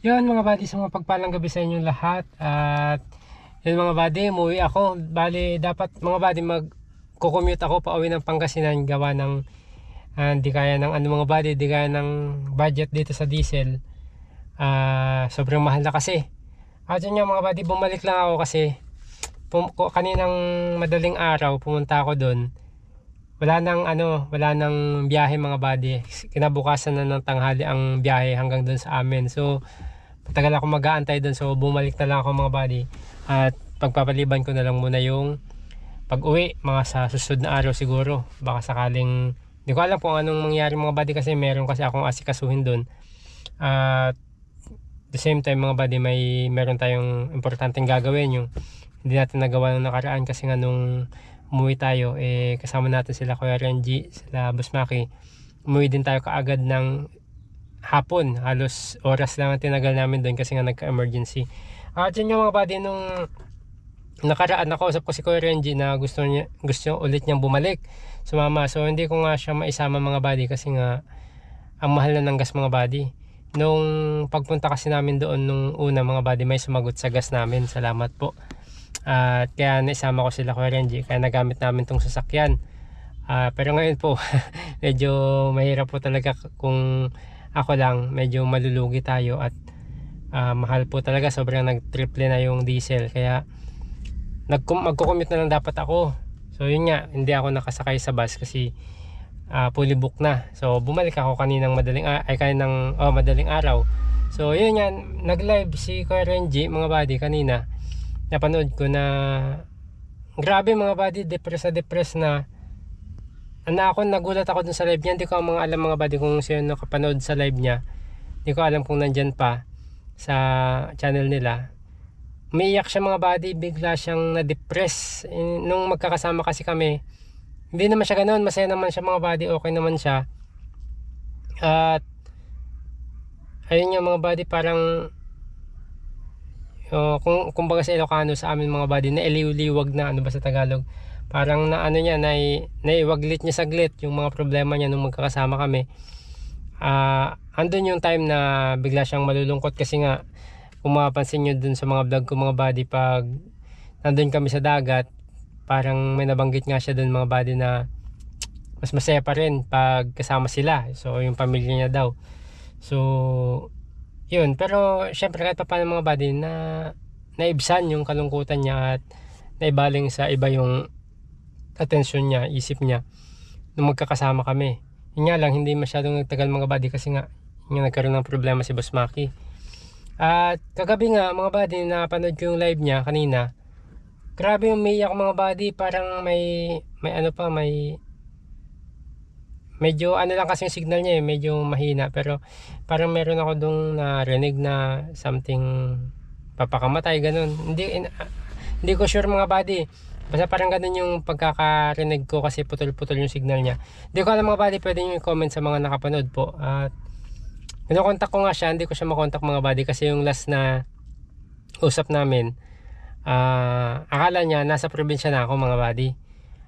Yun mga buddy, sa mga pagpalang gabi sa inyong lahat. At yun mga buddy, umuwi ako. Bali, dapat mga buddy mag-commute ako pa uwi ng Pangasinan gawa ng di kaya ng ano mga buddy, di kaya ng budget dito sa diesel. Sobrang mahal na kasi. At yun nga mga buddy, bumalik lang ako kasi kaninang madaling araw pumunta ako doon. Wala nang biyahe mga buddy. Kinabukasan na ng tanghali ang biyahe hanggang doon sa amin. So matagal ako mag-aantay doon, so bumalik na lang ako mga buddy. At pagpapaliban ko na lang muna yung pag-uwi, mga sa susunod na araw siguro. Baka sakaling, hindi ko alam kung anong mangyari mga buddy kasi meron kasi akong asikasuhin doon. At the same time mga buddy, meron tayong importanteng gagawin, yung hindi natin nagawa nung nakaraan kasi nga nung umuwi tayo, kasama natin sila Kuya Renji, sila Busmaki. Umuwi din tayo kaagad ng hapon, halos oras lang ang tinagal namin doon kasi nga nagka-emergency. At yun yung mga buddy, nung nakaraan nakausap ko si Kuya Renji na gusto ulit niyang bumalik sumama. So hindi ko nga siya maisama mga buddy kasi nga ang mahal na ng gas mga buddy. Nung pagpunta kasi namin doon nung una mga buddy, may sumagot sa gas namin, salamat po. At kaya naisama ko sila Kuya Renji, kaya nagamit namin tong sasakyan. Pero ngayon po medyo mahirap po talaga kung ako lang, medyo malulugi tayo at mahal po talaga, sobrang nag-triple na yung diesel, kaya magko-commute na lang dapat ako. So yun nga, hindi ako nakasakay sa bus kasi fully book na. So bumalik ako kaninang madaling araw. So yun nga, nag-live si Kuya Renji mga buddy kanina. Napanood ko na grabe mga buddy, depress na nagulat ako dun sa live niya. Hindi ko alam mga buddy kung sino nakapanood sa live niya. Hindi ko alam kung nandyan pa sa channel nila. Umiiyak siya mga buddy, bigla siyang na-depress. Nung magkakasama kasi kami, hindi naman siya ganoon, masaya naman siya mga buddy, okay naman siya. At ayun yung mga buddy, parang kung baga sa Ilocano sa amin mga buddy, na iliw-liwag na, ano ba sa Tagalog, parang na ano niya, naiwaglit niya saglit yung mga problema niya nung magkakasama kami. Andun yung time na bigla siyang malulungkot kasi nga, kung mapapansin nyo dun sa mga vlog ko mga buddy, pag nandun kami sa dagat, parang may nabanggit nga siya dun mga buddy na mas masaya pa rin pag kasama sila, so yung pamilya niya daw. So yun, pero syempre kahit pa paano mga buddy, na naibsan yung kalungkutan niya at naibaling sa iba yung atensyon niya, isip niya nung magkakasama kami. Yun nga lang, hindi masyadong nagtagal mga buddy kasi nga yung nagkaroon ng problema si Boss Maki. At kagabi nga mga buddy, napanood ko yung live niya kanina. Grabe yung umiiyak mga buddy, parang may medyo ano lang kasi yung signal niya, medyo mahina, pero parang meron ako dong narinig na something papakamatay, ganun. Hindi ko sure mga buddy, basta parang ganun yung pagkakarinig ko kasi putol-putol yung signal niya. Hindi ko alam mga buddy, pwede nyo i-comment sa mga nakapanood po. At kinokontak ko nga siya, hindi ko siya makontak mga buddy kasi yung last na usap namin, akala niya nasa probinsya na ako mga buddy.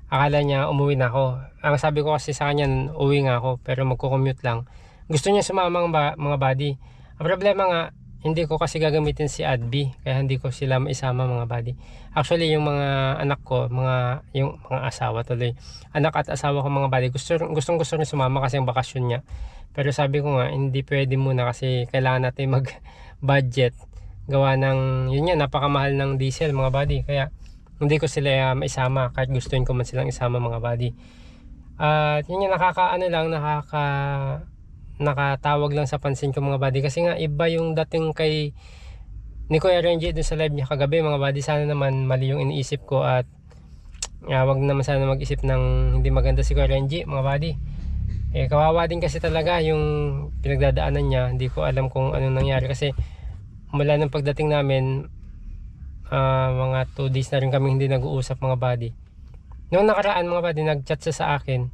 Akala niya umuwi na ako. Ang sabi ko kasi sa kanya, uwi nga ako pero magko-commute lang. Gusto niya sumama mga buddy. Ang problema nga, hindi ko kasi gagamitin si Adby, kaya hindi ko sila maisama mga buddy. Actually yung mga anak ko, yung mga asawa tuloy, anak at asawa ko mga buddy, gustong niya sumama kasi ang bakasyon niya. Pero sabi ko nga, hindi pwede muna kasi kailangan natin mag budget, gawa ng yun nga, napakamahal ng diesel mga buddy, kaya hindi ko sila maisama kahit gustuin ko man silang isama mga buddy. At yun yung nakatawag lang sa pansin ko mga buddy kasi nga iba yung dating kay ni Kuya Renji dun sa live niya kagabi mga buddy. Sana naman mali yung iniisip ko at wag naman sana mag-isip ng hindi maganda si Kuya Renji mga buddy. Kawawa din kasi talaga yung pinagdadaanan niya. Hindi ko alam kung anong nangyari kasi mula ng pagdating namin, mga 2 days na rin kami hindi nag-uusap mga buddy. Noong nakaraan mga buddy, nag-chat siya sa akin.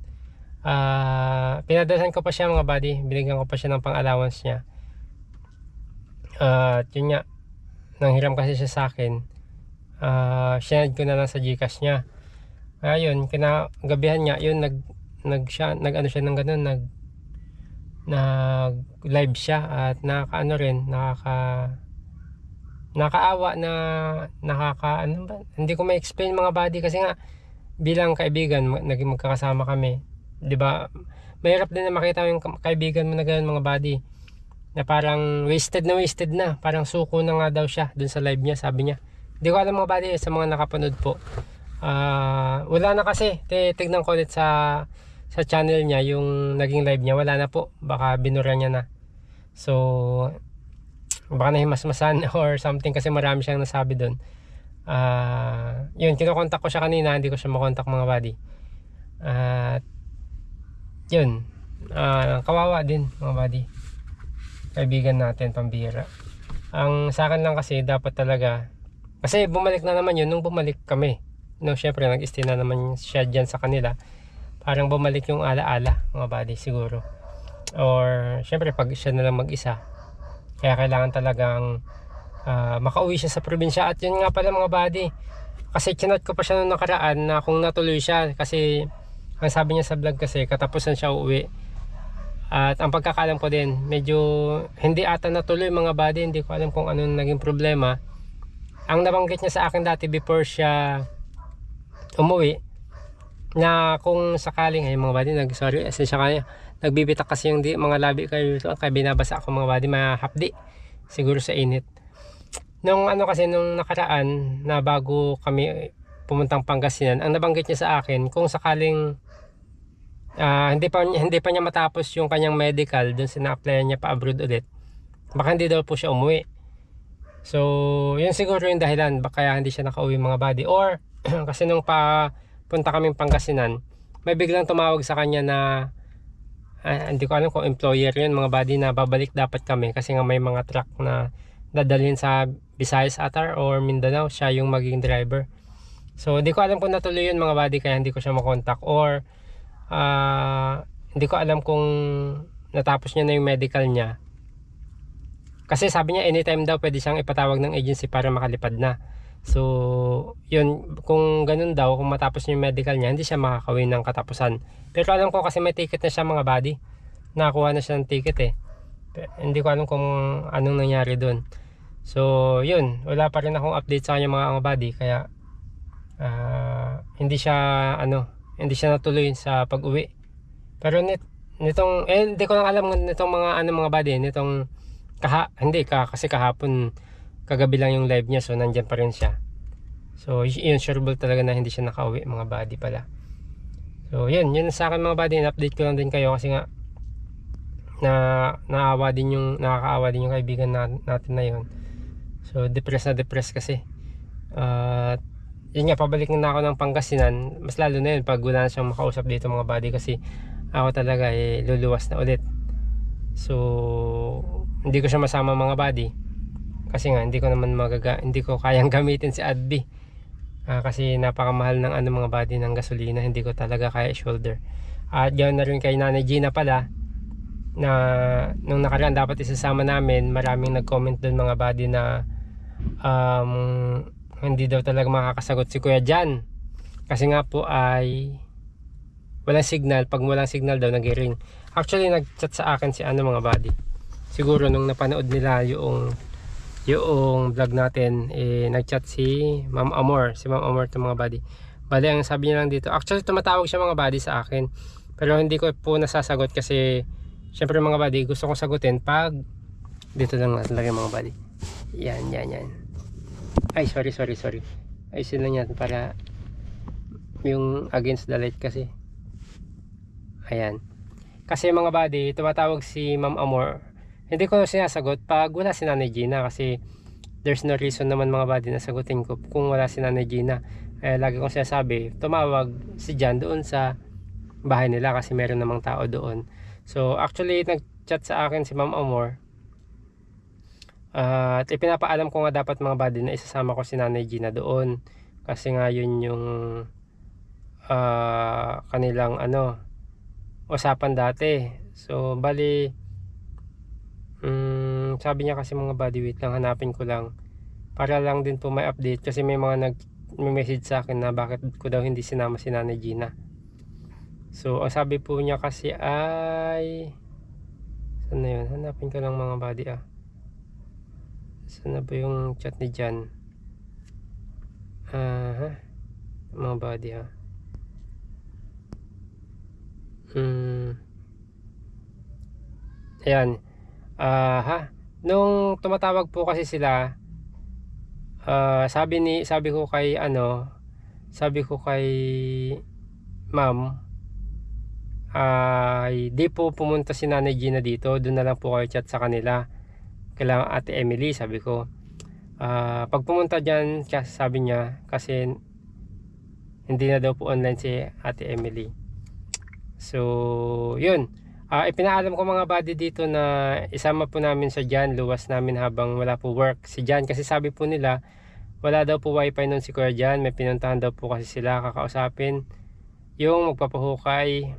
Pinadalhan ko pa siya mga buddy, binigyan ko pa siya ng pang-allowance niya. Yun nga, nanghiram kasi siya sa akin. Sinad ko na lang sa Gcash niya. Ayun, kinagabihan niya, yun nag ano siya ng ganun, nag-live siya at nakakaano rin, nakakaawa na ano ba? Hindi ko ma-explain mga buddy kasi nga bilang kaibigan naging magkakasama kami, 'di ba? Mahirap din na makita yung kaibigan mo na ganun mga buddy, na parang wasted na, parang suko na nga daw siya dun sa live niya, sabi niya. Hindi ko alam mga buddy, sa mga nakapanood po. Wala na kasi, tignan ko ulit sa channel niya yung naging live niya, wala na po, baka binura niya na. So baka nahimasmasan or something kasi marami siyang nasabi doon. Yun, kinokontak ko siya kanina, hindi ko siya makontak mga buddy. Yun, kawawa din mga buddy, kaibigan natin pambira. Ang sa akin lang kasi dapat talaga, kasi bumalik na naman yun nung bumalik kami, no, syempre nag-stay na naman siya dyan sa kanila, parang bumalik yung alaala mga buddy siguro, or syempre pag siya na lang mag-isa, kaya kailangan talagang makauwi siya sa probinsya. At yun nga pala mga buddy, kasi chinat ko pa siya nung nakaraan na kung natuloy siya, kasi ang sabi niya sa vlog kasi katapusan siya uuwi. At ang pagkakalam ko din, medyo hindi ata natuloy mga buddy, hindi ko alam kung anong naging problema. Ang nabanggit niya sa akin dati before siya umuwi, na kung sakaling, ay mga buddy, sorry, asensya kaya, nagbibitak kasi yung mga labi kayo ito, kaya binabasa ako mga buddy, mahapdi siguro sa init. Nung ano kasi, nung nakaraan na bago kami pumuntang Pangasinan, ang nabanggit niya sa akin, kung sakaling hindi pa niya matapos yung kanyang medical dun sina-applyan niya pa abroad ulit, baka hindi daw po siya umuwi. So yun siguro yung dahilan kaya hindi siya nakauwi mga buddy. Or kasi nung punta kaming Pangasinan, may biglang tumawag sa kanya na hindi ko alam kung employer yun mga buddy, na babalik dapat kami kasi nga may mga truck na dadalhin sa Visayas Atar or Mindanao, siya yung maging driver. So hindi ko alam kung natuloy yun mga buddy, kaya hindi ko siya makontak. Or hindi ko alam kung natapos niya na yung medical niya, kasi sabi niya anytime daw pwede siyang ipatawag ng agency para makalipad na. So yun, kung ganun daw, kung matapos niya yung medical niya, hindi siya makakawin ng katapusan. Pero alam ko kasi may ticket na siya mga buddy, nakakuha na siya ng ticket hindi ko alam kung anong nangyari dun. So yun, wala pa rin akong update sa kanya mga buddy, kaya hindi siya natuloy sa pag-uwi. Pero nitong hindi ko lang alam nitong mga buddy, nitong kasi kahapon, kagabi lang yung live niya, so nandyan pa rin siya. So yun, sureable talaga na hindi siya nakauwi mga buddy pala. So yun sa akin mga buddy, update ko lang din kayo kasi nga nakakaawa din yung kaibigan natin na yun. So depressed kasi. Yun nga, pabalik na ako ng Pangasinan, mas lalo na yun pag wala na siyang makausap dito mga buddy, kasi ako talaga luluwas na ulit. So hindi ko siya masama mga buddy kasi nga hindi ko kayang gamitin si Adbi, kasi napakamahal ng mga buddy ng gasolina, hindi ko talaga kaya shoulder. At ganoon na rin kay Nanay Gina pala, na nung nakaraan dapat isasama namin, maraming nag-comment doon mga buddy na hindi daw talaga makakasagot si Kuya Jan kasi nga po ay walang signal. Pag walang signal daw nag-ring. Actually nag-chat sa akin si mga buddy, siguro nung napanood nila yung vlog natin, nag-chat si Ma'am Amor to mga buddy. Bali ang sabi niya lang dito, actually tumatawag siya mga buddy sa akin, pero hindi ko po nasasagot kasi syempre mga buddy, gusto kong sagutin pag dito lang natin lagay mga buddy. Yan. Ay sorry, ayusin lang yan para yung against the light kasi. Ayan, kasi mga buddy, tumatawag si Ma'am Amor, hindi ko sinasagot pag wala si Nanay Gina, kasi there's no reason naman mga buddy na sagutin ko kung wala si Nanay Gina. Lagi kong sinasabi, tumawag si Jan doon sa bahay nila kasi meron namang tao doon. So actually nag-chat sa akin si Ma'am Amor, at ipinapaalam ko nga dapat mga buddy na isasama ko si Nanay Gina doon, kasi nga yun yung kanilang usapan dati. So bali sabi niya kasi mga buddy, wait lang, hanapin ko lang para lang din po may update, kasi may mga nag-message sa akin na bakit ko daw hindi sinama si Nanay Gina. So ang sabi po niya kasi ay Saan na yun? Hanapin ko lang mga buddy Saan na ba yung chat ni Jan? Mga buddy Ayan. Nung tumatawag po kasi sila, sabi ko kay ma'am, ay di po pumunta si Nanay Gina dito, doon na lang po kayo chat sa kanila. Kailangan Ate Emily, sabi ko. Pag pumunta dyan, sabi niya, kasi hindi na daw po online si Ate Emily. So, yun. Ipinaalam ko mga buddy dito na isama po namin sa Jan, luwas namin habang wala po work si Jan, kasi sabi po nila wala daw po wifi nun si Kuya Jan. May pinuntahan daw po kasi sila kakausapin, yung magpapahukay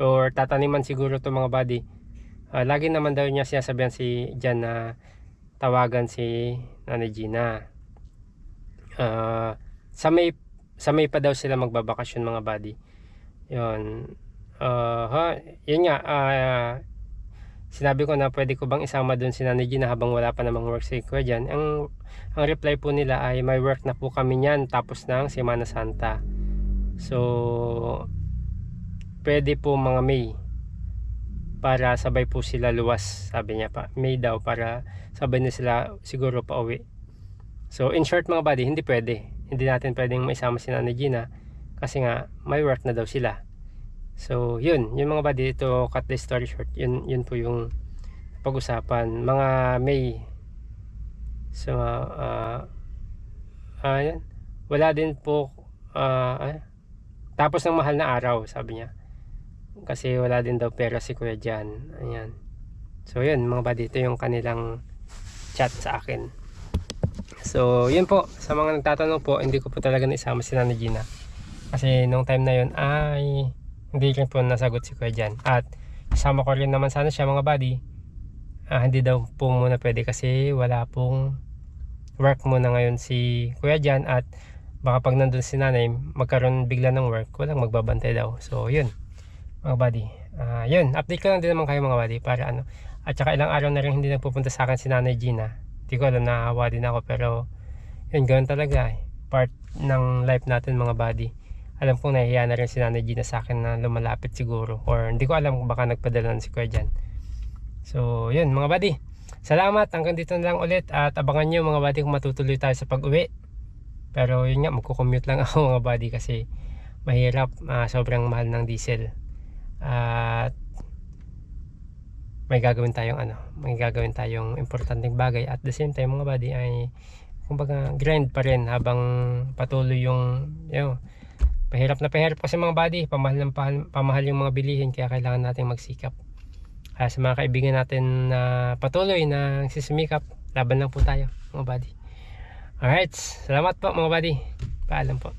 or tataniman siguro to mga buddy. Lagi naman daw niya sinasabihan si Jan na tawagan si Nanay Gina. Sa May pa daw sila magbabakasyon mga buddy. Yun. Yun nga, sinabi ko na pwede ko bang isama dun si Nanay Gina habang wala pa namang work si Kuya Jan. Ang reply po nila ay may work na po kami niyan tapos ng Semana Santa. So pwede po mga May para sabay po sila luwas, sabi niya pa. May daw para sabay na sila siguro pa uwi. So in short mga buddy, hindi pwede. Hindi natin pwedeng maisama si Nanay Gina kasi nga may work na daw sila. So yun mga buddy, ito cut the story short, yun po yung pag-usapan mga May. So yan, wala din po tapos ng mahal na araw, sabi niya, kasi wala din daw pera si Kuya Jan. Ayan. So yun mga buddy, ito yung kanilang chat sa akin. So yun po, sa mga nagtatanong po, hindi ko po talaga naisama si Nanay Gina kasi nung time na yun ay hindi rin po nasagot si Kuya Jan, at kasama ko rin naman sana siya mga buddy. Hindi daw po muna pwede kasi wala pong work muna ngayon si Kuya Jan, at baka pag nandun si nanay magkaroon bigla ng work, walang magbabantay daw. So yun mga buddy, yun, update ko lang din naman kayo mga buddy para at saka ilang araw na rin hindi nagpupunta sa akin si Nanay Gina. Hindi ko alam, naawa din ako, pero yun, ganoon talaga part ng life natin mga buddy. Alam kong nahihiya na rin si Nanay Gina sa akin na lumalapit siguro, or hindi ko alam kung baka nagpadala na si Kuya Jan. So yun mga buddy, salamat, hanggang dito na lang ulit, at abangan nyo mga buddy kung matutuloy tayo sa pag-uwi. Pero yun nga, magko-commute lang ako mga buddy kasi mahirap, sobrang mahal ng diesel. At may gagawin tayong importanteng bagay, at the same time mga buddy ay kumbaga grind pa rin habang patuloy yung pahirap kasi mga buddy, pamahal yung mga bilihin, kaya kailangan natin magsikap. Kaya sa mga kaibigan natin na patuloy na sisumikap, laban lang po tayo mga buddy. Alright, salamat po mga buddy, paalam po.